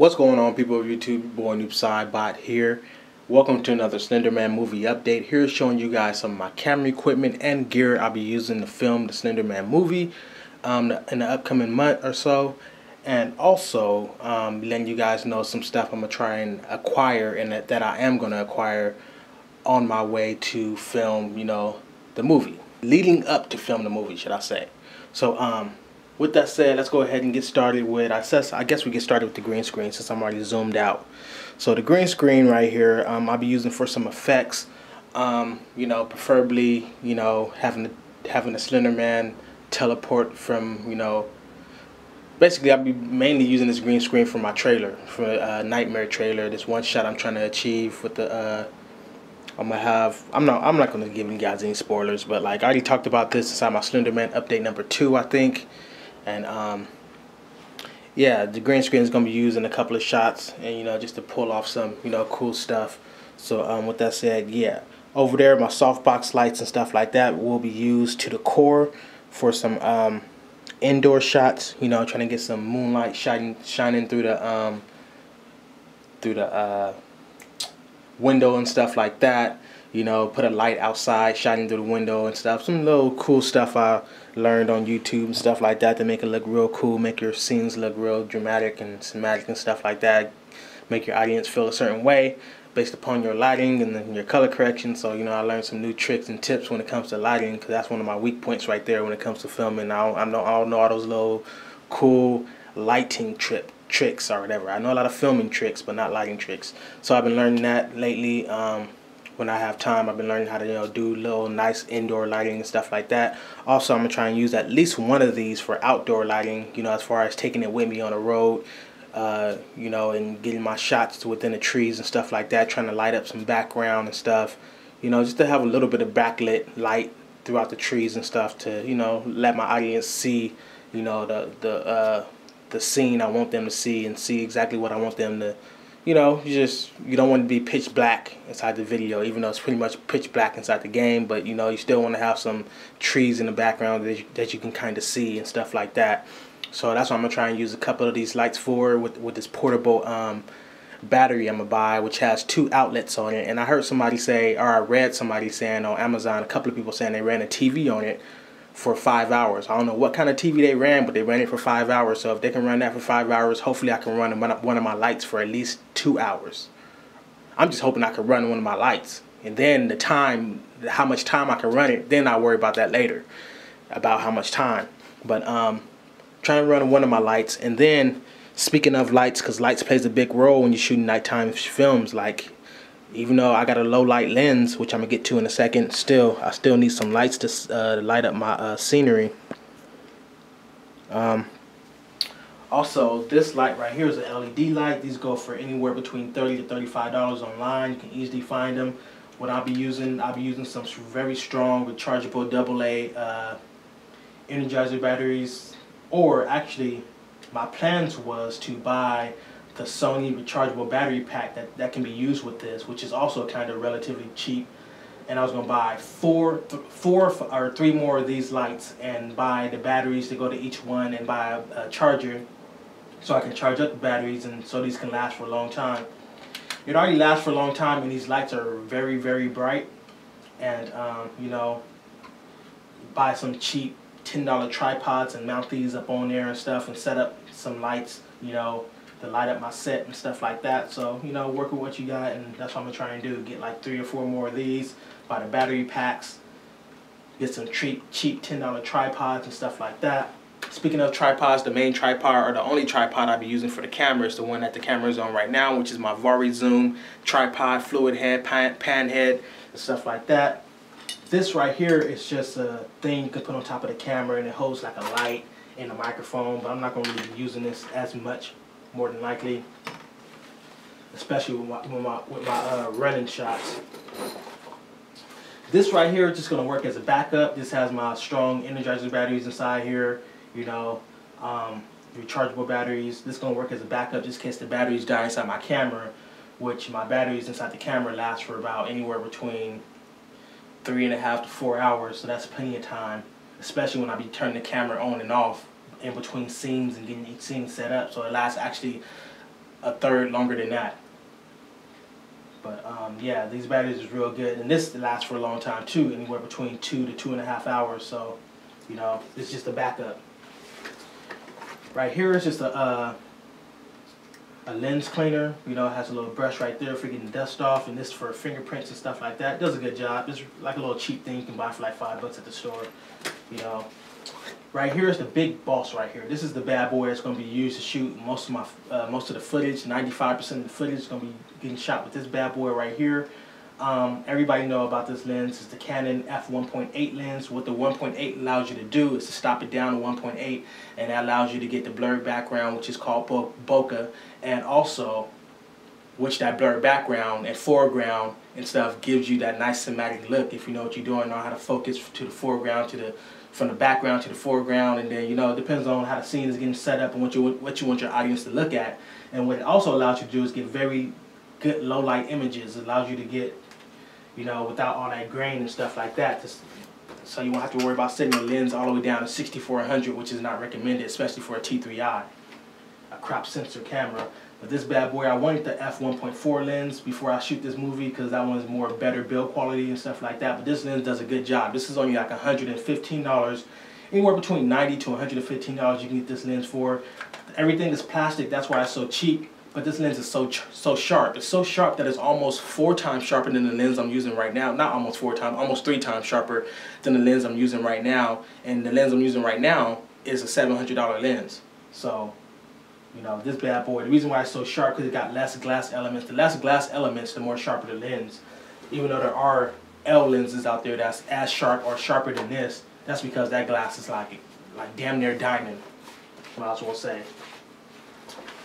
What's going on, people of YouTube? Boy Noob Sidebot here. Welcome to another Slender Man movie update. Here is showing you guys some of my camera equipment and gear I'll be using to film the Slender Man movie in the upcoming month or so. And also letting you guys know some stuff I'm going to try and acquire and that I am going to acquire on my way to film, the movie. Leading up to film the movie, should I say. So, with that said, let's go ahead and get started with, I guess we get started with the green screen since I'm already zoomed out. So the green screen right here, I'll be using for some effects, preferably, having a Slender Man teleport from, basically I'll be mainly using this green screen for my trailer, for a Nightmare trailer. This one shot I'm trying to achieve with the, I'm not going to give you guys any spoilers, but like I already talked about this inside my Slender Man update number 2, I think. And yeah, the green screen is going to be used in a couple of shots, and just to pull off some cool stuff. So with that said, yeah, over there my softbox lights and stuff like that will be used to the core for some indoor shots, trying to get some moonlight shining through the window and stuff like that. Put a light outside shining through the window and stuff. Some little cool stuff I learned on YouTube and stuff like that to make it look real cool, make your scenes look real dramatic and cinematic and stuff like that. Make your audience feel a certain way based upon your lighting and then your color correction. So, I learned some new tricks and tips when it comes to lighting, because that's one of my weak points right there when it comes to filming. I don't know all those little cool lighting tricks or whatever. I know a lot of filming tricks, but not lighting tricks. So I've been learning that lately. When I have time, I've been learning how to do little nice indoor lighting and stuff like that. Also, I'm gonna try and use at least one of these for outdoor lighting, as far as taking it with me on the road, and getting my shots within the trees and stuff like that, trying to light up some background and stuff, just to have a little bit of backlit light throughout the trees and stuff to let my audience see the scene I want them to see and see exactly what I want them to. You don't want to be pitch black inside the video, even though it's pretty much pitch black inside the game. But you still want to have some trees in the background that you can kind of see and stuff like that. So that's what I'm gonna try and use a couple of these lights for with this portable battery I'm gonna buy, which has 2 outlets on it. And I heard somebody say, or I read somebody saying on Amazon, a couple of people saying they ran a TV on it for 5 hours. I don't know what kind of TV they ran, but they ran it for 5 hours. So if they can run that for 5 hours, hopefully I can run one of my lights for at least 2 hours. I'm just hoping I can run one of my lights, and then the time, how much time I can run it, then I'll worry about that later, about how much time. But trying to run one of my lights. And then speaking of lights, because lights plays a big role when you're shooting nighttime films, like even though I got a low light lens, which I'm gonna get to in a second, I still need some lights to light up my scenery. Also, this light right here is an LED light. These go for anywhere between $30 to $35 online. You can easily find them. What I'll be using some very strong rechargeable AA Energizer batteries, or actually my plans was to buy the Sony rechargeable battery pack that can be used with this, which is also kind of relatively cheap. And I was going to buy 4 or 3 more of these lights and buy the batteries to go to each one, and buy a charger so I can charge up the batteries, and so these can last for a long time. It already lasts for a long time, and these lights are very, very bright. And buy some cheap $10 tripods and mount these up on there and stuff, and set up some lights, to light up my set and stuff like that. So work with what you got, and that's what I'm gonna try and do. Get like 3 or 4 more of these, buy the battery packs, get some cheap $10 tripods and stuff like that. Speaking of tripods, the main tripod, or the only tripod I'll be using for the camera, is the one that the camera is on right now, which is my Vari Zoom tripod, fluid head, pan head, and stuff like that. This right here is just a thing you can put on top of the camera, and it holds like a light and a microphone, but I'm not going to really be using this as much, more than likely, especially with my running shots. This right here is just going to work as a backup. This has my strong Energizer batteries inside here, rechargeable batteries. This is going to work as a backup just in case the batteries die inside my camera, which my batteries inside the camera last for about anywhere between 3.5 to 4 hours, so that's plenty of time, especially when I be turning the camera on and off in between scenes and getting each scene set up. So it lasts actually a third longer than that. But yeah, these batteries is real good, and this lasts for a long time too, anywhere between 2 to 2.5 hours. So, you know, it's just a backup. Right here is just a lens cleaner. You know, it has a little brush right there for getting dust off, and this for fingerprints and stuff like that. It does a good job. It's like a little cheap thing you can buy for like $5 at the store. You know, right here is the big boss right here. This is the bad boy that's going to be used to shoot most of the footage. 95% of the footage is going to be getting shot with this bad boy right here. Everybody know about this lens. It's the Canon f1.8 lens. What the 1.8 allows you to do is to stop it down to 1.8, and that allows you to get the blurred background, which is called bokeh, and also which that blurred background and foreground and stuff gives you that nice cinematic look. If you know what you're doing, know how to focus to the foreground, from the background to the foreground, and then, you know, it depends on how the scene is getting set up and what you want your audience to look at. And what it also allows you to do is get very good low light images. It allows you to get, you know, without all that grain and stuff like that. So you won't have to worry about setting the lens all the way down to 6400, which is not recommended, especially for a T3i, a crop sensor camera. But this bad boy, I wanted the f1.4 lens before I shoot this movie because that one's more better build quality and stuff like that. But this lens does a good job. This is only like $115. Anywhere between $90 to $115 you can get this lens for. Everything is plastic, that's why it's so cheap. But this lens is so sharp. It's so sharp that it's almost 4 times sharper than the lens I'm using right now. Not almost 4 times, almost 3 times sharper than the lens I'm using right now. And the lens I'm using right now is a $700 lens. So, you know, this bad boy, the reason why it's so sharp because it got less glass elements. The less glass elements, the more sharper the lens. Even though there are L lenses out there that's as sharp or sharper than this, that's because that glass is like damn near diamond. What I was gonna say.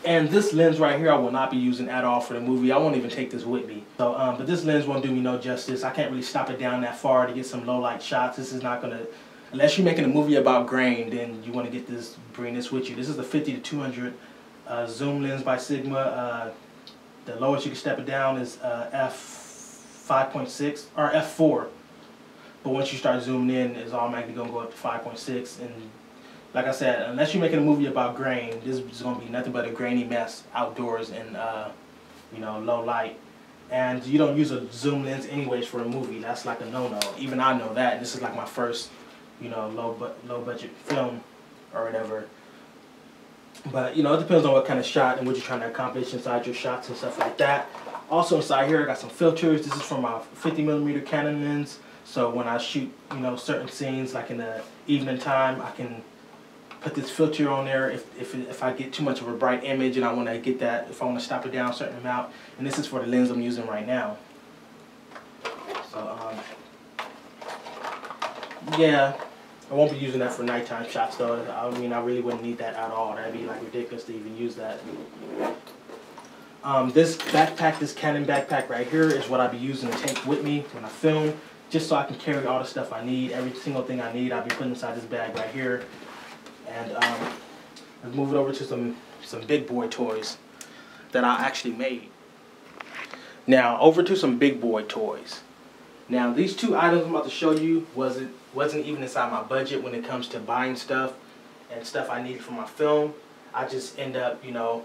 And this lens right here I will not be using at all for the movie. I won't even take this with me. So, but this lens won't do me no justice. I can't really stop it down that far to get some low light shots. This is not gonna, unless you're making a movie about grain, then you want to get this, bring this with you. This is the 50 to 200 zoom lens by Sigma. The lowest you can step it down is f5.6 or f4. But once you start zooming in, it's automatically gonna go up to 5.6. And like I said, unless you're making a movie about grain, this is going to be nothing but a grainy mess outdoors and, you know, low light. And you don't use a zoom lens anyways for a movie. That's like a no-no. Even I know that. This is like my first, you know, low budget film or whatever. But, you know, it depends on what kind of shot and what you're trying to accomplish inside your shots and stuff like that. Also inside here, I got some filters. This is from my 50mm Canon lens. So when I shoot, you know, certain scenes, like in the evening time, I can put this filter on there if I get too much of a bright image and I want to get that, if I want to stop it down a certain amount. And this is for the lens I'm using right now. So yeah, I won't be using that for nighttime shots though. I mean, I really wouldn't need that at all. That'd be like ridiculous to even use that. This backpack, this Canon backpack right here is what I'll be using to take with me when I film, just so I can carry all the stuff I need. Every single thing I need I'll be putting inside this bag right here. And let's move it over to some big boy toys that I actually made. Now over to some big boy toys. Now these 2 items I'm about to show you wasn't even inside my budget when it comes to buying stuff and stuff I need for my film. I just end up, you know,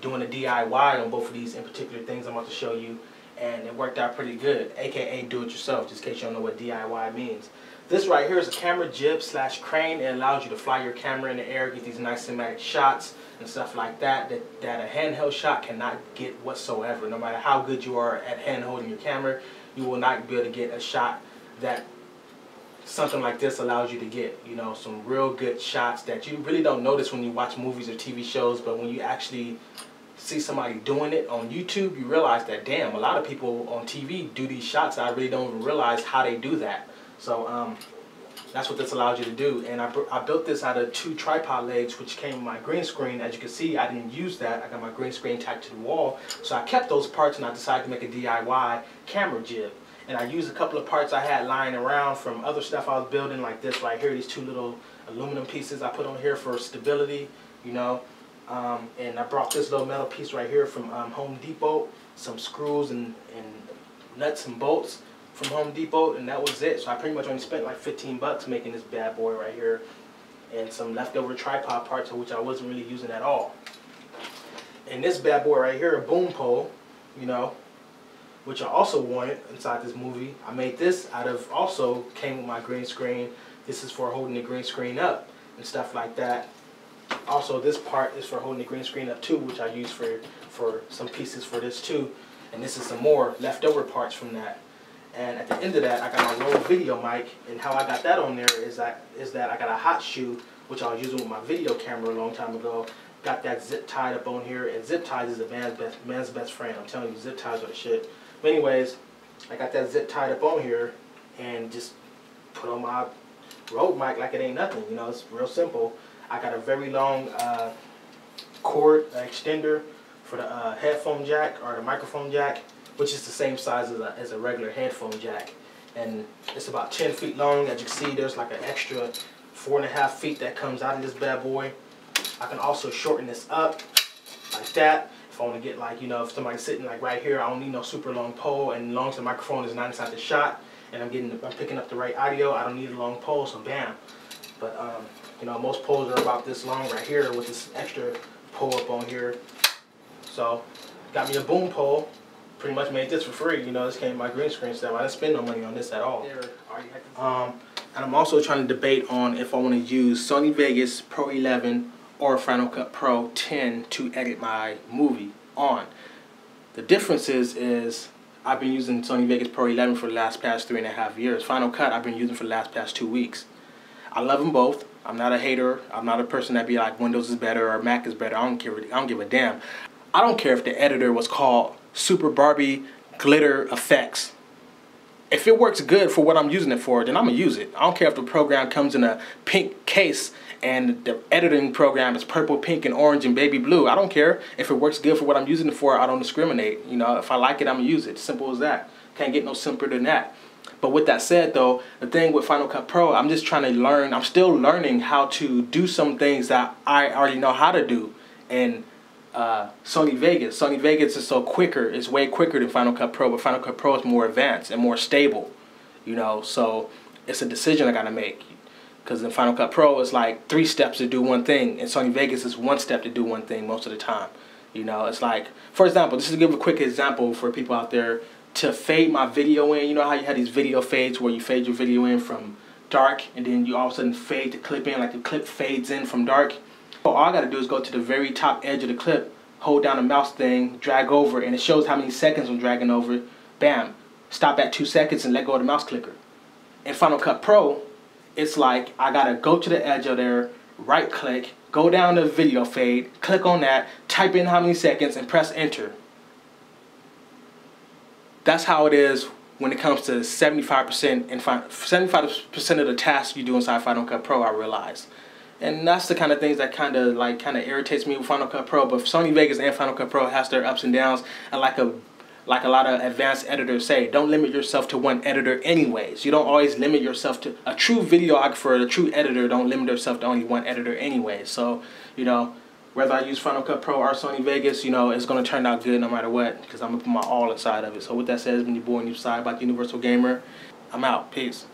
doing a DIY on both of these in particular things I'm about to show you, and it worked out pretty good, aka do it yourself, just in case you don't know what DIY means. This right here is a camera jib / crane. It allows you to fly your camera in the air, get these nice cinematic shots and stuff like that that a handheld shot cannot get whatsoever. No matter how good you are at hand holding your camera, you will not be able to get a shot that something like this allows you to get. You know, some real good shots that you really don't notice when you watch movies or TV shows, but when you actually see somebody doing it on YouTube, you realize that, damn, a lot of people on TV do these shots. I really don't even realize how they do that. So that's what this allows you to do. And I built this out of 2 tripod legs, which came with my green screen. As you can see, I didn't use that. I got my green screen tacked to the wall. So I kept those parts and I decided to make a DIY camera jib. And I used a couple of parts I had lying around from other stuff I was building, like this right here, these 2 little aluminum pieces I put on here for stability, you know. And I brought this little metal piece right here from Home Depot, some screws and nuts and bolts from Home Depot, and that was it. So I pretty much only spent like 15 bucks making this bad boy right here, and some leftover tripod parts, which I wasn't really using at all. And this bad boy right here, a boom pole, you know, which I also wanted inside this movie. I made this out of, also came with my green screen. This is for holding the green screen up and stuff like that. Also, this part is for holding the green screen up too, which I use for some pieces for this too. And this is some more leftover parts from that. And at the end of that, I got my Rode video mic, and how I got that on there is that I got a hot shoe, which I was using with my video camera a long time ago. Got that zip tied up on here, and zip ties is a man's best friend. I'm telling you, zip ties are the shit. But anyways, I got that zip tied up on here, and just put on my Rode mic like it ain't nothing. You know, it's real simple. I got a very long cord extender for the headphone jack or the microphone jack, which is the same size as a regular headphone jack. And it's about 10 feet long. As you can see, there's like an extra 4.5 feet that comes out of this bad boy. I can also shorten this up like that. If I want to get, like, you know, if somebody's sitting like right here, I don't need no super long pole, and as long as the microphone is not inside the shot and I'm picking up the right audio, I don't need a long pole, so bam. But you know, most poles are about this long right here with this extra pole up on here. So got me a boom pole. Pretty much made this for free. You know, this came with my green screen stuff. I didn't spend no money on this at all. And I'm also trying to debate on if I want to use Sony Vegas Pro 11 or Final Cut Pro 10 to edit my movie on. The difference is I've been using Sony Vegas Pro 11 for the past 3.5 years. Final Cut I've been using for the past 2 weeks. I love them both. I'm not a hater. I'm not a person that be like Windows is better or Mac is better. I don't give a damn. I don't care if the editor was called Super Barbie Glitter Effects. If it works good for what I'm using it for, then I'm gonna use it. I don't care if the program comes in a pink case and the editing program is purple, pink, and orange, and baby blue. I don't care. If it works good for what I'm using it for, I don't discriminate. You know, if I like it, I'm gonna use it. Simple as that. Can't get no simpler than that. But with that said, though, the thing with Final Cut Pro, I'm just trying to learn. I'm still learning how to do some things that I already know how to do. And Sony Vegas is so quicker. It's way quicker than Final Cut Pro, but Final Cut Pro is more advanced and more stable. You know, so it's a decision I gotta make. Because in Final Cut Pro, it's like 3 steps to do one thing, and Sony Vegas is 1 step to do one thing most of the time. You know, it's like, for example, just to give a quick example for people out there, to fade my video in, you know how you have these video fades where you fade your video in from dark, and then you all of a sudden fade the clip in, like the clip fades in from dark. All I gotta do is go to the very top edge of the clip, hold down the mouse thing, drag over, and it shows how many seconds I'm dragging over. Bam. Stop at 2 seconds and let go of the mouse clicker. In Final Cut Pro, it's like I gotta go to the edge of there, right click, go down to video fade, click on that, type in how many seconds, and press enter. That's how it is when it comes to 75% and 75% of the tasks you do inside Final Cut Pro, I realize. And that's the kind of things that kind of irritates me with Final Cut Pro. But Sony Vegas and Final Cut Pro has their ups and downs, and like a lot of advanced editors say, don't limit yourself to one editor anyways. You don't always limit yourself to a true videographer, a true editor don't limit themselves to only one editor anyways. So, you know, whether I use Final Cut Pro or Sony Vegas, you know, it's going to turn out good no matter what, because I'm going to put my all inside of it. So with that said, it's been your boy New Side about the Universal Gamer. I'm out. Peace.